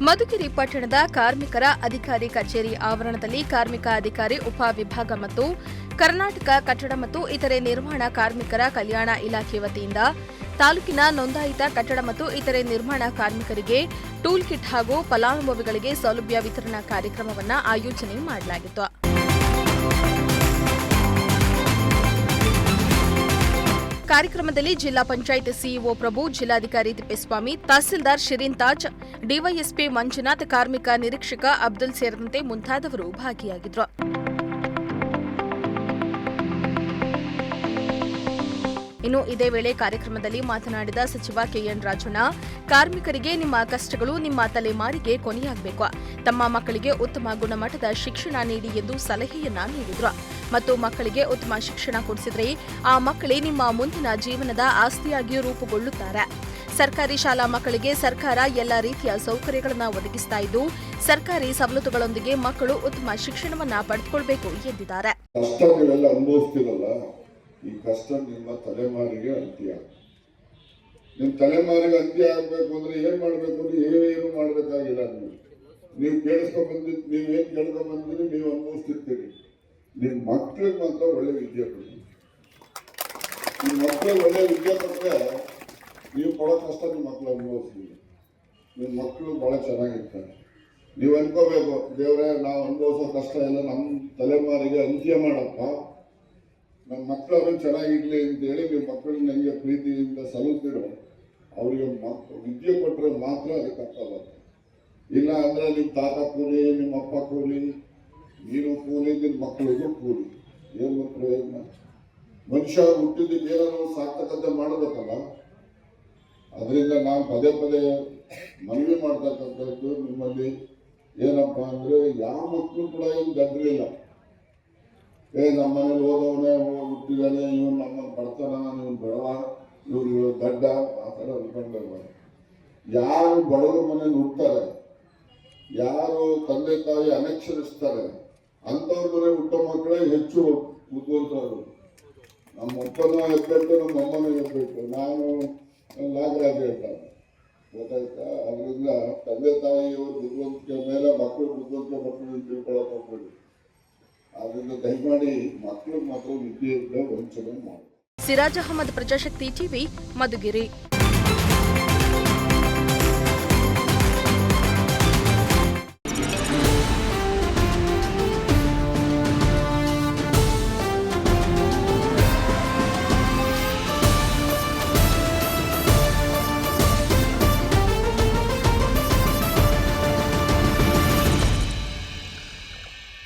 ಮಧುಗಿರಿ ಪಟ್ಟಣದ ಕಾರ್ಮಿಕರ ಅಧಿಕಾರಿ ಕಚೇರಿ ಆವರಣದಲ್ಲಿ ಕಾರ್ಮಿಕ ಅಧಿಕಾರಿ ಉಪವಿಭಾಗ ಮತ್ತು ಕರ್ನಾಟಕ ಕಟ್ಟಡ ಮತ್ತು ಇತರೆ ನಿರ್ಮಾಣ ಕಾರ್ಮಿಕರ ಕಲ್ಯಾಣ ಇಲಾಖೆ ವತಿಯಿಂದ ತಾಲೂಕಿನ ನೋಂದಾಯಿತ ಕಟ್ಟಡ ಮತ್ತು ಇತರೆ ನಿರ್ಮಾಣ ಕಾರ್ಮಿಕರಿಗೆ ಟೂಲ್ ಕಿಟ್ ಹಾಗೂ ಫಲಾನುಭವಿಗಳಿಗೆ ಸೌಲಭ್ಯ ವಿತರಣಾ ಕಾರ್ಯಕ್ರಮವನ್ನು ಆಯೋಜನೆ ಮಾಡಲಾಗಿತ್ತು. ಕಾರ್ಯಕ್ರಮದಲ್ಲಿ ಜಿಲ್ಲಾ ಪಂಚಾಯತ್ ಸಿಇಒ ಪ್ರಭು, ಜಿಲ್ಲಾಧಿಕಾರಿ ತಿಪ್ಪೇಸ್ವಾಮಿ, ತಹಸೀಲ್ದಾರ್ ಶಿರೀನ್ ತಾಜ್, ಡಿವೈಎಸ್ಪಿ ಮಂಜುನಾಥ್, ಕಾರ್ಮಿಕ ನಿರೀಕ್ಷಕ ಅಬ್ದುಲ್ ಸೇರಿದಂತೆ ಮುಂತಾದವರು ಭಾಗಿಯಾಗಿದ್ದರು. ಇನ್ನು ಇದೇ ವೇಳೆ ಕಾರ್ಯಕ್ರಮದಲ್ಲಿ ಮಾತನಾಡಿದ ಸಚಿವ ಕೆಎನ್ ರಾಜಣ್ಣ, ಕಾರ್ಮಿಕರಿಗೆ ನಿಮ್ಮ ಕಷ್ಟಗಳು ನಿಮ್ಮ ತಲೆಮಾರಿಗೆ ಕೊನೆಯಾಗಬೇಕು, ತಮ್ಮ ಮಕ್ಕಳಿಗೆ ಉತ್ತಮ ಗುಣಮಟ್ಟದ ಶಿಕ್ಷಣ ನೀಡಿ ಎಂದು ಸಲಹೆಯನ್ನ ನೀಡಿದರು. ಮತ್ತು ಮಕ್ಕಳಿಗೆ ಉತ್ತಮ ಶಿಕ್ಷಣ ಕೊಡಿಸಿದರೆ ಆ ಮಕ್ಕಳೇ ನಿಮ್ಮ ಮುಂದಿನ ಜೀವನದ ಆಸ್ತಿಯಾಗಿ ರೂಪುಗೊಳ್ಳುತ್ತಾರೆ. ಸರ್ಕಾರಿ ಶಾಲಾ ಮಕ್ಕಳಿಗೆ ಸರ್ಕಾರ ಎಲ್ಲ ರೀತಿಯ ಸೌಕರ್ಯಗಳನ್ನು ಒದಗಿಸ್ತಾ ಇದ್ದು, ಸರ್ಕಾರಿ ಸವಲತ್ತುಗಳೊಂದಿಗೆ ಮಕ್ಕಳು ಉತ್ತಮ ಶಿಕ್ಷಣವನ್ನ ಪಡೆದುಕೊಳ್ಳಬೇಕು ಎಂದಿದ್ದಾರೆ. ಈ ಕಷ್ಟ ನಿಮ್ಮ ತಲೆಮಾರಿಗೆ ಅಂತ್ಯ. ನಿಮ್ಮ ತಲೆಮಾರಿಗೆ ಅಂತ್ಯ ಆಗಬೇಕು ಅಂದ್ರೆ ಏನ್ ಮಾಡ್ಬೇಕು ಅಂದ್ರೆ ಏನು ಮಾಡ್ಬೇಕಾಗಿಲ್ಲ. ನೀವು ನೀವೇನ್ ಕೇಳ್ಕೊಂಡ್ ಬಂದಿರಿ, ನೀವು ಅನುಭವಿಸ್ತಿರ್ತೀರಿ. ನಿಮ್ ಮಕ್ಳಿಗೆ ಮಾತ್ರ ಒಳ್ಳೆ ವಿದ್ಯೆ ಕೊಡಿ. ನಿಮ್ ಮಕ್ಳಿಗೆ ಒಳ್ಳೆ ವಿದ್ಯೆ ಕೊಟ್ಟರೆ ನೀವು ಕೊಡೋ ಕಷ್ಟ ನಿಮ್ಮ ಮಕ್ಳು ಅನುಭವಿಸ್ತೀವಿ. ನಿಮ್ ಮಕ್ಕಳು ಬಹಳ ಚೆನ್ನಾಗಿರ್ತಾರೆ. ನೀವು ಅನ್ಕೋಬೇಕು, ದೇವ್ರೆ ನಾವು ಅನುಭವಿಸೋ ಕಷ್ಟ ಎಲ್ಲ ನಮ್ಮ ತಲೆಮಾರಿಗೆ ಅಂತ್ಯ ಮಾಡಪ್ಪ, ನಮ್ಮ ಮಕ್ಕಳು ಚೆನ್ನಾಗಿರ್ಲಿ ಅಂತೇಳಿ ನೀವು ಮಕ್ಕಳನ್ನ ಹೆಂಗೆ ಪ್ರೀತಿಯಿಂದ ಸಲುತ್ತಿರೋ ಅವರಿಗೆ ವಿದ್ಯೆ ಕೊಟ್ಟರೆ ಮಾತ್ರ ಅದಕ್ಕೆ ಅರ್ಥ ಬರ್ತದೆ. ಇಲ್ಲ ಅಂದ್ರೆ ನಿಮ್ಮ ತಾತ ಕೂಲಿ, ನಿಮ್ಮ ಅಪ್ಪ ಕೂಲಿ, ನೀನು ಕೂಲಿ, ನಿನ್ನ ಮಕ್ಕಳಿಗೂ ಕೂಲಿ, ಏನು ಪ್ರಯೋಜನ? ಮನುಷ್ಯ ಹುಟ್ಟಿದ್ದಕ್ಕೆ ಏನಾದ್ರು ಸಾರ್ಥಕತೆ ಮಾಡಬೇಕಲ್ಲ. ಅದರಿಂದ ನಾನು ಪದೇ ಪದೇ ಮನವಿ ಮಾಡ್ತಕ್ಕಂಥದ್ದು ನಿಮ್ಮಲ್ಲಿ ಏನಪ್ಪ ಅಂದ್ರೆ, ಯಾವ ಮಕ್ಕಳು ಕೂಡ ಏನು ಗದ್ರಿಲ್ಲ. ನಮ್ಮ ಮನೇಲಿ ಓದವನೇ ಹುಟ್ಟಿದಾನೆ, ಇವನು ನಮ್ಮನ್ನು ಬರ್ತಾನ, ಇವನು ಬಡವ, ಇವ್ರು ದಡ್ಡ, ಆ ಥರ ಅನ್ಕೊಂಡಲ್ಲ. ಯಾರು ಬಡವರ ಮನೇಲಿ ಹುಡ್ತಾರೆ, ಯಾರು ತಂದೆ ತಾಯಿ ಅನಕ್ಷರಿಸ್ತಾರೆ, ಅಂಥವ್ರ ಮನೆ ಹುಟ್ಟೋ ಮಕ್ಕಳೇ ಹೆಚ್ಚು ಬುದ್ಧಿವಂತರು. ನಮ್ಮ ಅಪ್ಪನೂ ಎಬ್ಬೆಟ್ಟು, ನಮ್ಮ ಅಮ್ಮನೂ ಎಬ್ಬೆಟ್ಟು. ನಾನು ನಾಗರಾಜ್ ಹೇಳ್ತಾರೆ, ಗೊತ್ತಾಯ್ತಾ? ಅದರಿಂದ ತಂದೆ ತಾಯಿಯವರು ಬುದ್ಧಿವಂತಿಕೆ ಮೇಲೆ ಮಕ್ಕಳು ಬುದ್ಧಿವಂತಿಕೆ ಮಕ್ಕಳು ತಿಳ್ಕೊಳ್ಳೋಕೆ ಹೋಗ್ಬೇಡಿ. ಅದರಿಂದ ದಯಮಾಡಿ ಮಕ್ಕಳು ಮಾತ್ರ ವಿದ್ಯೆಯಿಂದ ವಂಚನೆ ಮಾಡಿ. ಸಿರಾಜ್ ಅಹಮದ್, ಪ್ರಜಾಶಕ್ತಿ ಟಿವಿ, ಮಧುಗಿರಿ.